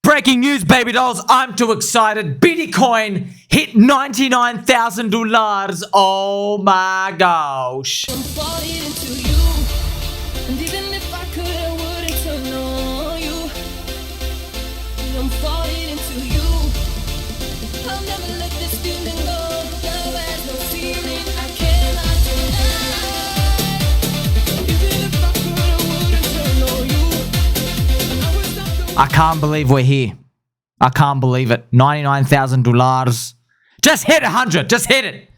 Breaking news, baby dolls. I'm too excited. Bitcoin hit $99,000. Oh my gosh. I'm falling into you, and even if I could, I wouldn't turn on you. I'm falling into you. I'll never let this feeling go. Love has no ceiling. I cannot deny. Even if I could, I wouldn't turn on you. I can't believe we're here. I can't believe it. $99,000. Just hit 100. Just hit it.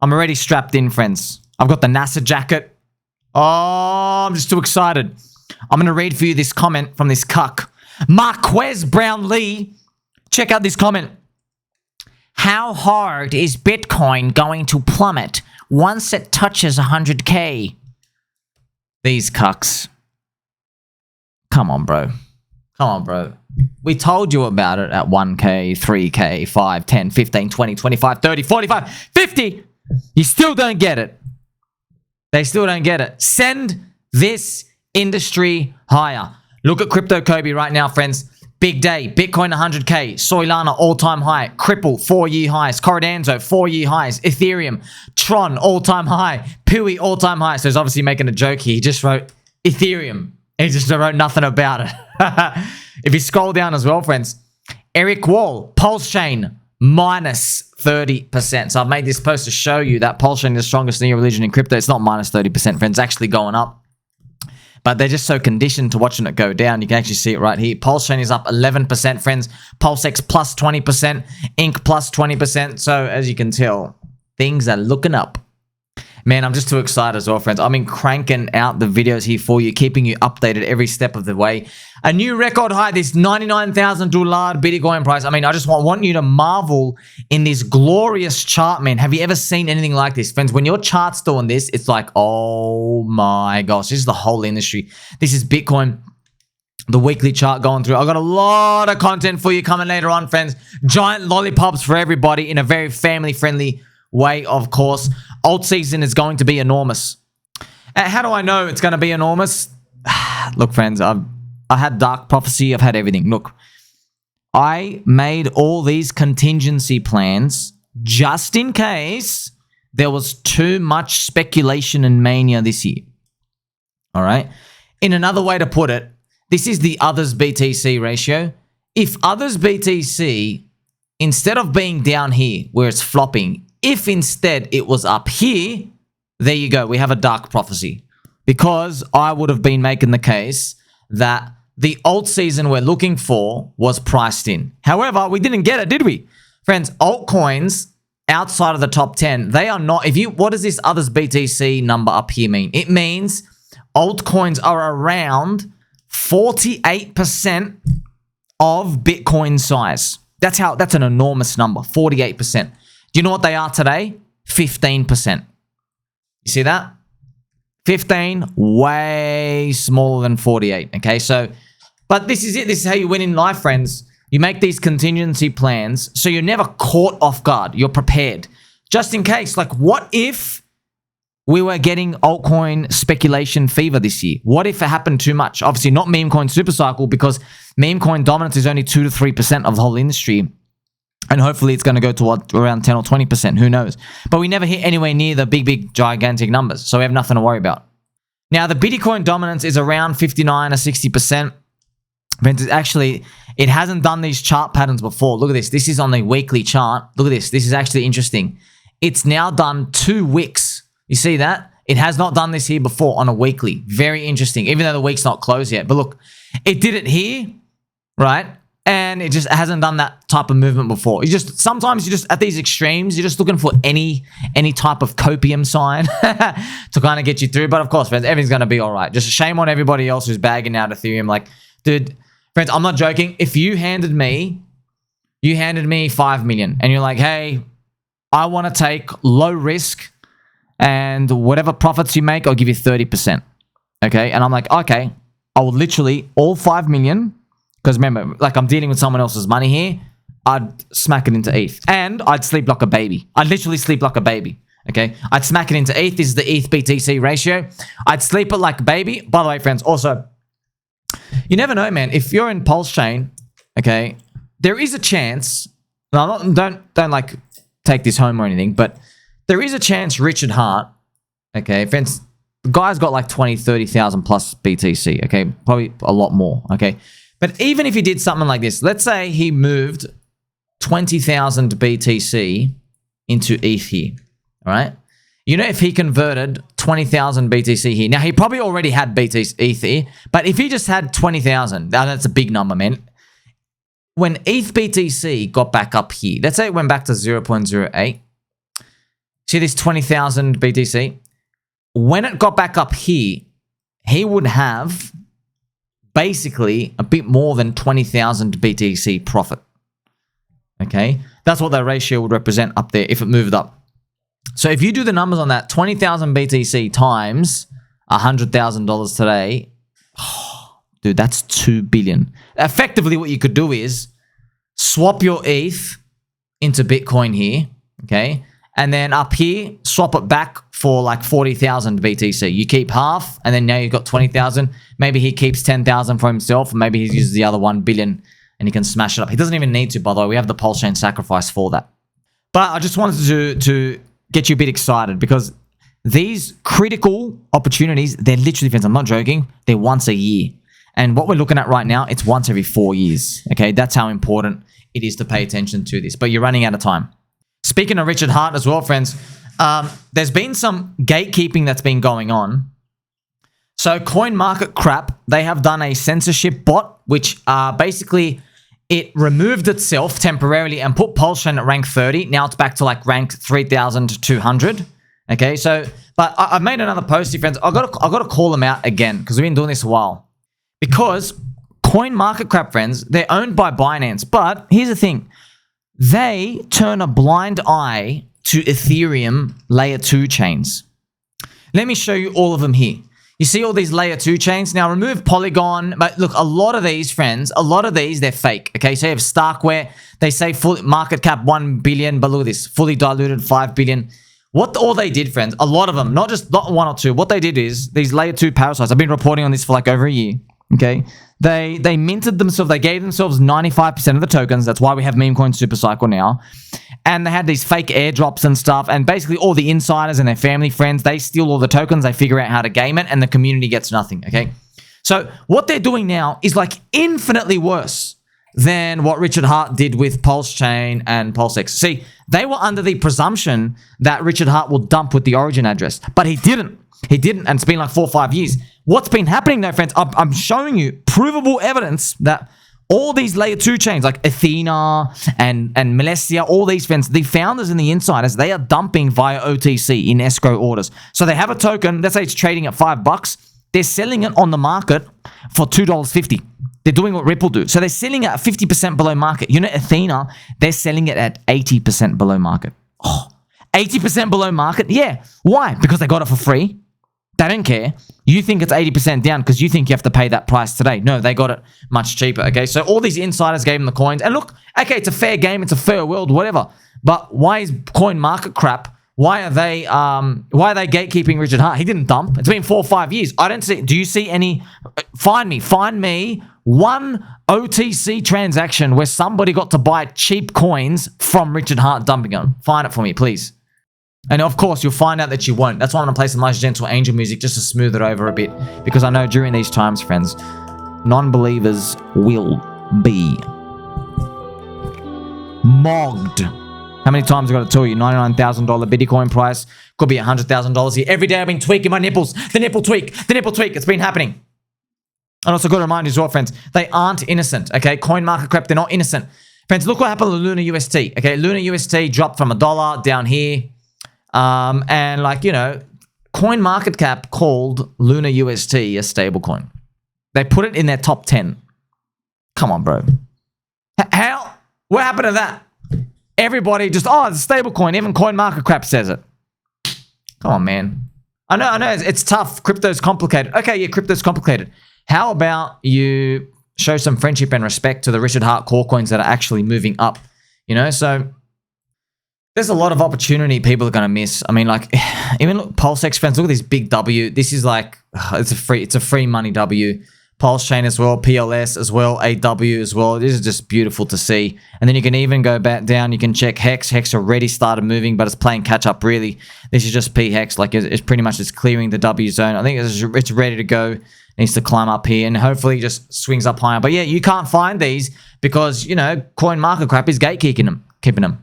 I'm already strapped in, friends. I've got the NASA jacket. Oh, I'm just too excited. I'm going to read for you this comment from this cuck. Marques Brownlee. Check out this comment. How hard is Bitcoin going to plummet once it touches 100K? These cucks. Come on, bro. Come on, bro. We told you about it at 1K, 3K, 5, 10, 15, 20, 25, 30, 45, 50. You still don't get it. They still don't get it. Send this industry higher. Look at Crypto Kobe right now, friends. Big day. Bitcoin 100K. Solana all-time high. Cripple 4-year highs. Cardano 4-year highs. Ethereum. Tron all-time high. Pui all-time high. So he's obviously making a joke here. He just wrote Ethereum. He just wrote nothing about it. If you scroll down as well, friends, Eric Wall, PulseChain, minus 30%. So I've made this post to show you that PulseChain is the strongest new religion in crypto. It's not minus 30%, friends. It's actually going up. But they're just so conditioned to watching it go down. You can actually see it right here. PulseChain is up 11%, friends. PulseX plus 20%. Inc plus 20%. So as you can tell, things are looking up. Man, I'm just too excited as well, friends. I've been cranking out the videos here for you, keeping you updated every step of the way. A new record high, this $99,000 Bitcoin price. I mean, I just want you to marvel in this glorious chart, man. Have you ever seen anything like this? Friends, when your chart's doing this, it's like, oh my gosh, this is the whole industry. This is Bitcoin, the weekly chart going through. I've got a lot of content for you coming later on, friends. Giant lollipops for everybody in a very family-friendly way, of course. Alt season is going to be enormous. How do I know it's going to be enormous? Look, friends, I had dark prophecy. I've had everything. Look, I made all these contingency plans just in case there was too much speculation and mania this year. All right. In another way to put it, this is the others BTC ratio. If others BTC, instead of being down here where it's flopping, if instead it was up here, there you go. We have a dark prophecy. Because I would have been making the case that the alt season we're looking for was priced in. However, we didn't get it, did we? Friends, altcoins outside of the top 10, they are not... What does this others BTC number up here mean? It means altcoins are around 48% of Bitcoin size. That's an enormous number, 48%. Do you know what they are today? 15%. You see that? 15, way smaller than 48. Okay, so, but this is it. This is how you win in life, friends. You make these contingency plans so you're never caught off guard. You're prepared. Just in case, like what if we were getting altcoin speculation fever this year? What if it happened too much? Obviously not meme coin super cycle because meme coin dominance is only 2 to 3% of the whole industry. And hopefully it's going to go to around 10 or 20%. Who knows? But we never hit anywhere near the big, gigantic numbers. So we have nothing to worry about. Now, the Bitcoin dominance is around 59 or 60%. But actually, it hasn't done these chart patterns before. Look at this. This is on the weekly chart. Look at this. This is actually interesting. It's now done 2 wicks. You see that? It has not done this here before on a weekly. Very interesting. Even though the week's not closed yet. But look, it did it here, right? And it just hasn't done that type of movement before. Sometimes you just at these extremes, you're just looking for any type of copium sign to kind of get you through. But of course, friends, everything's gonna be all right. Just a shame on everybody else who's bagging out Ethereum. Like, dude, friends, I'm not joking. If you handed me 5 million, and you're like, hey, I want to take low risk, and whatever profits you make, I'll give you 30%. Okay, and I'm like, okay, I will literally all 5 million. Because remember, like I'm dealing with someone else's money here, I'd smack it into ETH. And I'd sleep like a baby. I'd literally sleep like a baby. Okay? I'd smack it into ETH. This is the ETH BTC ratio. I'd sleep it like a baby. By the way, friends, also, you never know, man. If you're in PulseChain okay, there is a chance. No, don't like take this home or anything, but there is a chance Richard Hart, okay, friends, the guy's got like 20, 30,000 plus BTC, okay, probably a lot more, okay. But even if he did something like this, let's say he moved 20,000 BTC into ETH here, all right? You know, if he converted 20,000 BTC here, now he probably already had ETH here, but if he just had 20,000, now that's a big number, man. When ETH BTC got back up here, let's say it went back to 0.08. See this 20,000 BTC? When it got back up here, he would have basically a bit more than 20,000 BTC profit. Okay? That's what that ratio would represent up there if it moved up. So if you do the numbers on that, 20,000 BTC times $100,000 today, dude, that's 2 billion. Effectively, what you could do is swap your ETH into Bitcoin here, okay? And then up here, swap it back for like 40,000 BTC. You keep half, and then now you've got 20,000. Maybe he keeps 10,000 for himself, and maybe he uses the other 1 billion and he can smash it up. He doesn't even need to, by the way. We have the PulseChain sacrifice for that. But I just wanted to get you a bit excited because these critical opportunities, they're literally, friends, I'm not joking, they're once a year. And what we're looking at right now, it's once every 4 years. Okay, that's how important it is to pay attention to this. But you're running out of time. Speaking of Richard Hart as well, friends, there's been some gatekeeping that's been going on. So CoinMarketCap, they have done a censorship bot, which basically it removed itself temporarily and put PulseChain at rank 30. Now it's back to like rank 3,200. Okay, so, but I made another post here, friends. I got to call them out again because we've been doing this a while. Because CoinMarketCap, friends, they're owned by Binance. But here's the thing. They turn a blind eye to Ethereum Layer 2 chains. Let me show you all of them here. You see all these Layer 2 chains? Now, remove Polygon. But look, a lot of these, friends, they're fake. Okay, so you have Starkware. They say full market cap 1 billion. But look at this. Fully diluted 5 billion. What all they did, friends, a lot of them, not one or two. What they did is, these Layer 2 parasites, I've been reporting on this for like over a year. Okay, they minted themselves. They gave themselves 95% of the tokens. That's why we have meme coin super cycle now. And they had these fake airdrops and stuff. And basically all the insiders and their family friends, they steal all the tokens. They figure out how to game it, and the community gets nothing. Okay, so what they're doing now is like infinitely worse than what Richard Hart did with PulseChain and PulseX. See, they were under the presumption that Richard Hart will dump with the origin address, but he didn't. He didn't, and it's been like 4 or 5 years. What's been happening though, friends, I'm showing you provable evidence that all these Layer 2 chains like Athena and Melesia, all these, friends, the founders and the insiders, they are dumping via OTC in escrow orders. So they have a token, let's say it's trading at $5. They're selling it on the market for $2.50. They're doing what Ripple do. So they're selling it at 50% below market. You know, Athena, they're selling it at 80% below market. Oh, 80% below market? Yeah. Why? Because they got it for free. They don't care. You think it's 80% down because you think you have to pay that price today. No, they got it much cheaper, okay? So all these insiders gave them the coins. And look, okay, it's a fair game. It's a fair world, whatever. But why is CoinMarketCap, why are they gatekeeping Richard Hart? He didn't dump. It's been 4 or 5 years. I don't see, do you see any, find me one OTC transaction where somebody got to buy cheap coins from Richard Hart dumping them. Find it for me, please. And of course, you'll find out that you won't. That's why I'm going to play some nice gentle angel music just to smooth it over a bit. Because I know during these times, friends, non-believers will be mogged. How many times have I got to tell you? $99,000 Bitcoin price. Could be $100,000 here. Every day I've been tweaking my nipples. The nipple tweak. It's been happening. And also got to remind you as well, friends, they aren't innocent, okay? CoinMarketCap, they're not innocent. Friends, look what happened to Luna UST, okay? Luna UST dropped from $1 down here. And like, you know, CoinMarketCap called Luna UST a stablecoin. They put it in their top 10. Come on, bro. How? What happened to that? Everybody just, oh, it's a stablecoin. Even CoinMarketCap says it. Come on, man. I know, it's tough. Crypto's complicated. Okay, yeah, crypto's complicated. How about you show some friendship and respect to the Richard Hart core coins that are actually moving up? You know, so there's a lot of opportunity people are going to miss. I mean, like, even look, PulseX, friends, look at this big W. This is like, it's a free money W. PulseChain as well, PLS as well, AW as well. This is just beautiful to see. And then you can even go back down. You can check Hex. Hex already started moving, but it's playing catch up really. This is just PHEX. Like it's pretty much just clearing the W zone. I think it's ready to go. It needs to climb up here and hopefully just swings up higher. But yeah, you can't find these because, you know, CoinMarketCap is gatekeeping them, keeping them.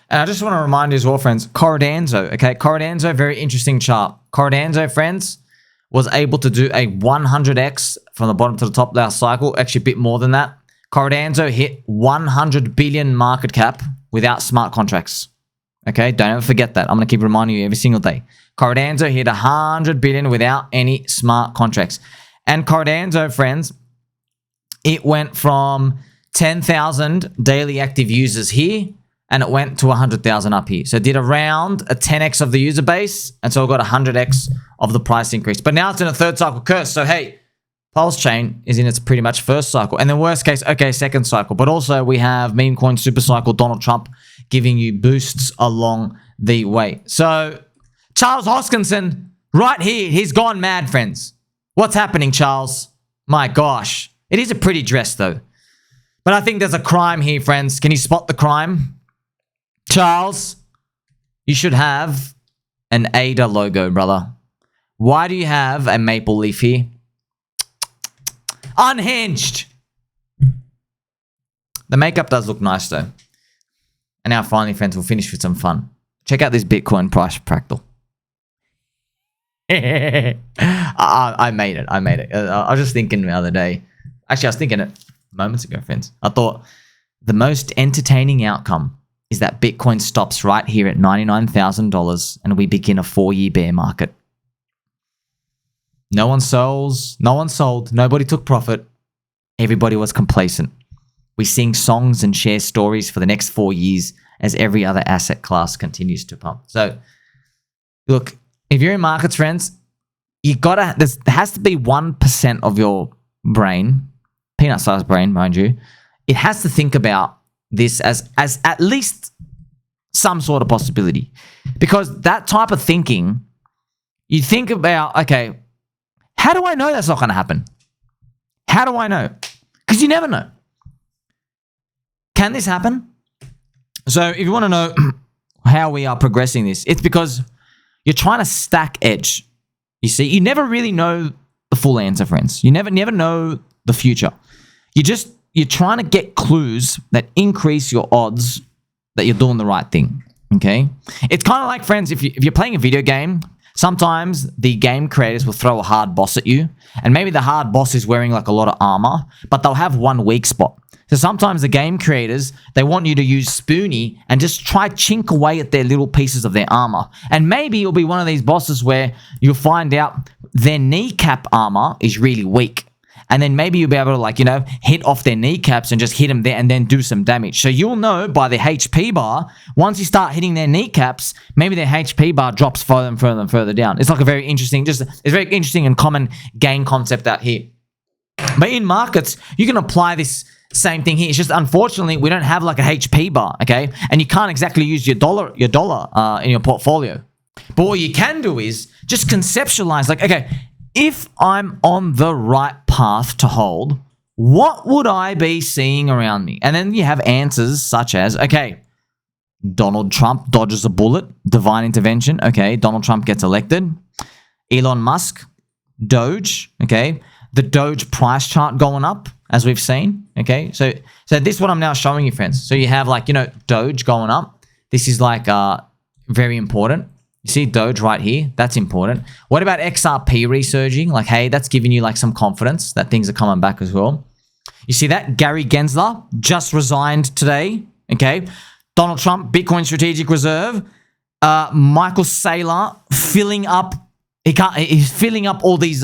And I just want to remind you as well, friends, Cardano, okay? Cardano, very interesting chart. Cardano, friends, was able to do a 100x from the bottom to the top last cycle. Actually, a bit more than that. Cardano hit 100 billion market cap without smart contracts. Okay, don't ever forget that. I'm going to keep reminding you every single day. Cardano hit 100 billion without any smart contracts. And Cardano, friends, it went from 10,000 daily active users here, and it went to 100,000 up here. So it did around a 10x of the user base, and so it got 100x of the price increase. But now it's in a third cycle curse. So hey, PulseChain is in its pretty much first cycle. And then worst case, okay, second cycle. But also we have meme coin super cycle, Donald Trump giving you boosts along the way. So Charles Hoskinson, right here, he's gone mad, friends. What's happening, Charles? My gosh. It is a pretty dress, though. But I think there's a crime here, friends. Can you spot the crime? Charles, you should have an ADA logo, brother. Why do you have a maple leaf here? Unhinged. The makeup does look nice, though. And now, finally, friends, we'll finish with some fun. Check out this Bitcoin price fractal. I made it. I made it. I was just thinking the other day. Actually, I was thinking it moments ago, friends. I thought the most entertaining outcome is that Bitcoin stops right here at $99,000 and we begin a 4-year bear market. No one sells. No one sold. Nobody took profit. Everybody was complacent. We sing songs and share stories for the next 4 years as every other asset class continues to pump. So, look, if you're in markets, friends, there has to be 1% of your brain, peanut-sized brain, mind you, it has to think about this as at least some sort of possibility. Because that type of thinking, you think about, okay, how do I know that's not going to happen? How do I know? Because you never know. Can this happen? So if you want to know how we are progressing this, it's because you're trying to stack edge. You see, you never really know the full answer, friends. You never know the future. You're trying to get clues that increase your odds that you're doing the right thing. Okay? It's kind of like, friends, if you're playing a video game, sometimes the game creators will throw a hard boss at you, and maybe the hard boss is wearing like a lot of armor, but they'll have one weak spot. So sometimes the game creators, they want you to use Spoonie and just try chink away at their little pieces of their armor. And maybe you'll be one of these bosses where you'll find out their kneecap armor is really weak. And then maybe you'll be able to, like, you know, hit off their kneecaps and just hit them there and then do some damage. So you'll know by the HP bar, once you start hitting their kneecaps, maybe their HP bar drops further and further and further down. It's like a very interesting, it's very interesting and common game concept out here. But in markets, you can apply this same thing here. It's just, unfortunately, we don't have like a HP bar, okay? And you can't exactly use your dollar in your portfolio. But what you can do is just conceptualize, like, okay, if I'm on the right path to hold, what would I be seeing around me? And then you have answers such as, okay, Donald Trump dodges a bullet, divine intervention. Okay, Donald Trump gets elected. Elon Musk, Doge, okay? The Doge price chart going up, as we've seen, okay? So this is what I'm now showing you, friends. So you have, like, you know, Doge going up. This is like very important. You see Doge right here? That's important. What about XRP resurging? Like, hey, that's giving you like some confidence that things are coming back as well. You see that? Gary Gensler just resigned today, okay? Donald Trump, Bitcoin Strategic Reserve. Michael Saylor filling up. He's filling up all these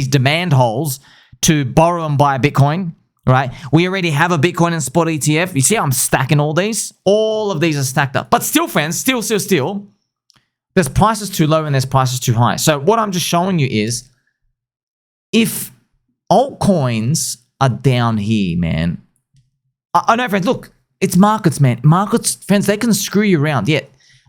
demand holes to borrow and buy Bitcoin, right? We already have a Bitcoin and spot ETF. You see how I'm stacking all these? All of these are stacked up. But still, friends, still, there's prices too low and there's prices too high. So what I'm just showing you is, if altcoins are down here, man. I know, friends, look, it's markets, man. Markets, friends, they can screw you around. Yeah,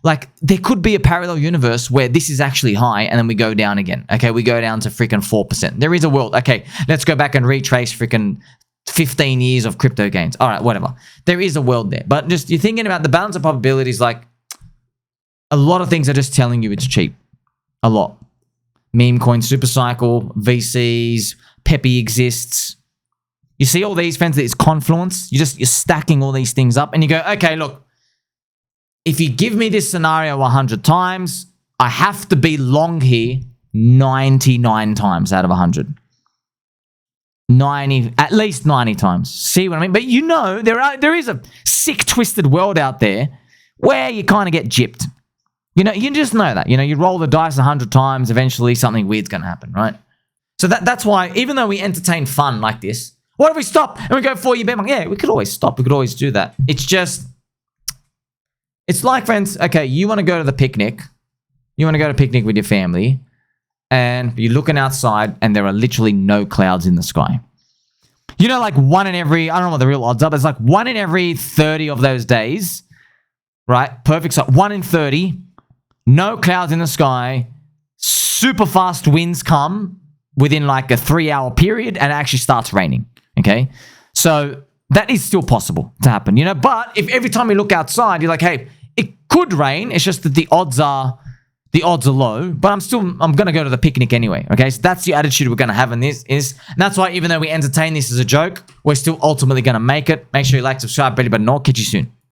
Like, there could be a parallel universe where this is actually high and then we go down again. Okay, we go down to freaking 4%. There is a world. Okay, let's go back and retrace freaking 15 years of crypto gains. All right, whatever. There is a world there. But just you're thinking about the balance of probabilities, like a lot of things are just telling you it's cheap. A lot. Meme coin supercycle, VCs, Pepe exists. You see all these, friends, it's Confluence. You're stacking all these things up and you go, okay, look, if you give me this scenario 100 times, I have to be long here 99 times out of 100. 90, at least 90 times. See what I mean? But you know, there is a sick, twisted world out there where you kind of get gypped. You know, you just know that. You know, you roll the dice 100 times, eventually something weird's going to happen, right? So that's why, even though we entertain fun like this, what if we stop and we go 4-year bear market? Yeah, we could always stop. We could always do that. It's just, it's like, friends, okay, you want to go to the picnic. You want to go to a picnic with your family and you're looking outside and there are literally no clouds in the sky. You know, like one in every, I don't know what the real odds are, but it's like 1 in every 30 of those days, right? Perfect. So 1 in 30, no clouds in the sky, super fast winds come within like a 3-hour period and it actually starts raining, okay? So that is still possible to happen, you know? But if every time you look outside, you're like, hey, it could rain. It's just that the odds are low, but I'm going to go to the picnic anyway, okay? So that's the attitude we're going to have in this. And that's why even though we entertain this as a joke, we're still ultimately going to make it. Make sure you like, subscribe, belly button, and all. Catch you soon.